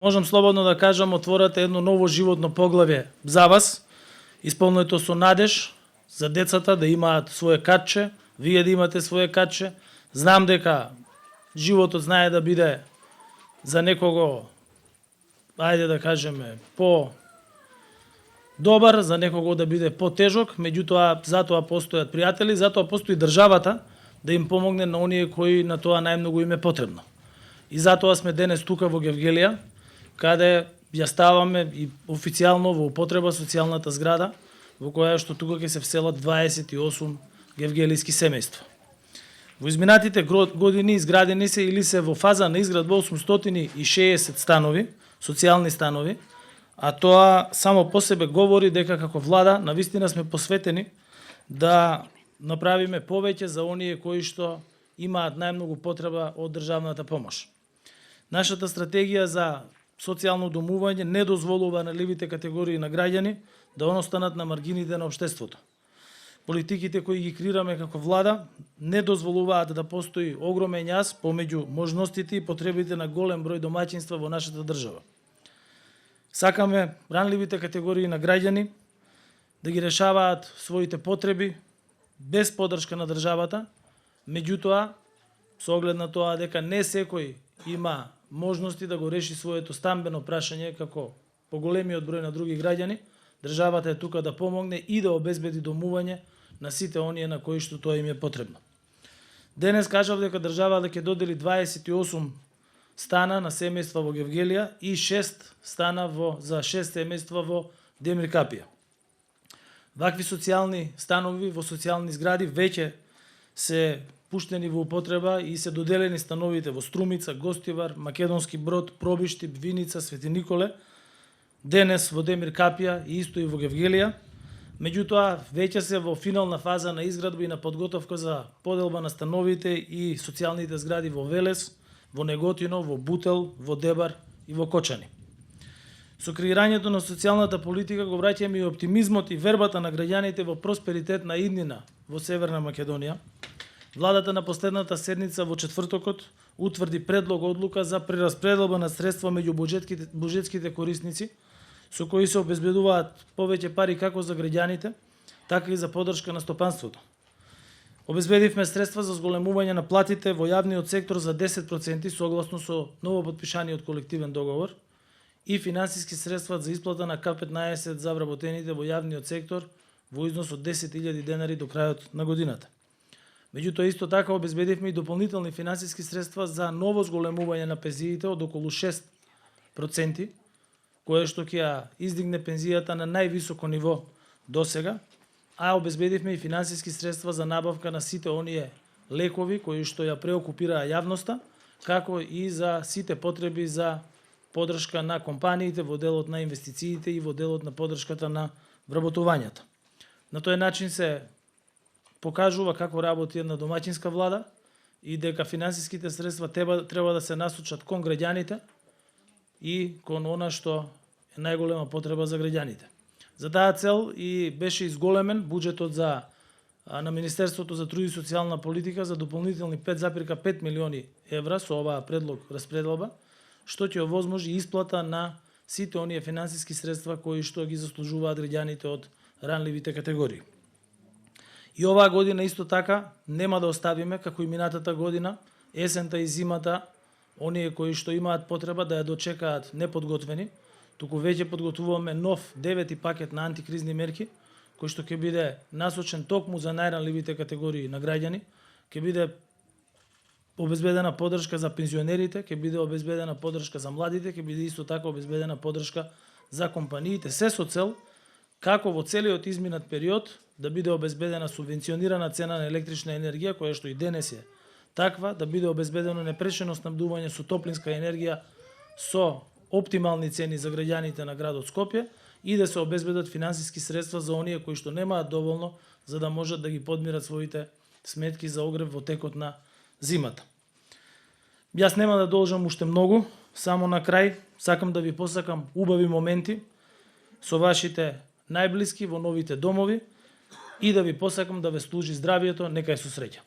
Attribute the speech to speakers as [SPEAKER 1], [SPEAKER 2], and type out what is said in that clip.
[SPEAKER 1] Можам слободно да кажам, отворате едно ново животно поглавје за вас, исполнето со надеж за децата да имаат свое катче, вие да имате свое катче. Знам дека животот знае да биде за некого, ајде да кажеме, добар, за некого да биде потежок, меѓутоа затоа постојат пријатели, затоа постои државата да им помогне на оние кои на тоа најмногу им е потребно. И затоа сме денес тука во Гевгелија, каде ја ставаме и официјално во употреба социјалната зграда, во која што тука ќе се вселат 28 гевгелиски семејства. Во изминатите години изградени се или се во фаза на изградба 860 станови, социјални станови, а тоа само по себе говори дека како влада навистина сме посветени да направиме повеќе за оние кои што имаат најмногу потреба од државната помош. Нашата стратегија за социјално домување не дозволува на ливите категории на граѓани да останат на маргините на општеството. Политиките кои ги креираме како влада не дозволуваат да постои огромен јаз помеѓу можностите и потребите на голем број домаќинства во нашата држава. Сакаме ранливите категории на граѓани да ги решаваат своите потреби без подршка на државата, меѓутоа со оглед на тоа дека не секој има можности да го реши своето стамбено прашање како поголемиот број на други граѓани, државата е тука да помогне и да обезбеди домување на сите оние на кои што тоа им е потребно. Денес кажав дека државата ќе додели 28 стана на семејства во Гевгелија и 6 стана за 6 семејства во Демир Капија. Вакви социјални станови во социјални згради веќе се пуштени во употреба и се доделени становите во Струмица, Гостивар, Македонски Брод, Пробиштип, Виница, Свети Николе, денес во Демир Капија и исто и во Гевгелија. Меѓутоа, веќе се во финална фаза на изградба и на подготовка за поделба на становите и социјалните згради во Велес, во Неготино, во Бутел, во Дебар и во Кочани. Со креирањето на социјалната политика го враќаме и оптимизмот и вербата на граѓаните во просперитет на иднина во Северна Македонија. Владата на последната седница во четвртокот утврди предлог одлука за прераспределба на средства меѓу буџетските корисници, со кои се обезбедуваат повеќе пари како за граѓаните, така и за поддршка на стопанството. Обезбедивме средства за зголемување на платите во јавниот сектор за 10% согласно со ново потпишаниот колективен договор и финансиски средства за исплата на К15 за вработените во јавниот сектор во износ од 10.000 денари до крајот на годината. Меѓутоа, исто така обезбедивме и дополнителни финансиски средства за ново зголемување на пензиите од околу 6%, кое што ќе ја издигне пензијата на највисоко ниво досега, а обезбедивме и финансиски средства за набавка на сите оние лекови кои што ја преокупираа јавноста, како и за сите потреби за поддршка на компаниите во делот на инвестициите и во делот на поддршката на вработувањето. На тој начин се покажува како работи една домаќинска влада и дека финансиските средства треба да се насочат кон граѓаните и кон она што е најголема потреба за граѓаните. За таа цел и беше изголемен буџетот на Министерството за труд и социјална политика за дополнителни 5,5 милиони евра со оваа предлог распределба, што ќе овозможи исплата на сите оние финансиски средства кои што ги заслужуваат граѓаните од ранливите категории. И оваа година исто така нема да оставиме како и минатата година, есента и зимата, оние кои што имаат потреба да ја дочекаат неподготвени, туку веќе подготвуваме нов 9-ти пакет на антикризни мерки, кој што ќе биде насочен токму за најранливите категории на граѓани, ќе биде обезбедена поддршка за пензионерите, ќе биде обезбедена поддршка за младите, ќе биде исто така обезбедена поддршка за компаниите, се со цел како во целиот изминат период да биде обезбедена субвенционирана цена на електрична енергија, која што и денес е таква, да биде обезбедено непрешено снабдување со топлинска енергија со оптимални цени за граѓаните на градот Скопје и да се обезбедат финансиски средства за оние кои што немаат доволно за да можат да ги подмират своите сметки за огрев во текот на зимата. Јас нема да должам уште многу, само на крај сакам да ви посакам убави моменти со вашите најблиски во новите домови и да ви посакам да ве служи здравието, нека е со среќа.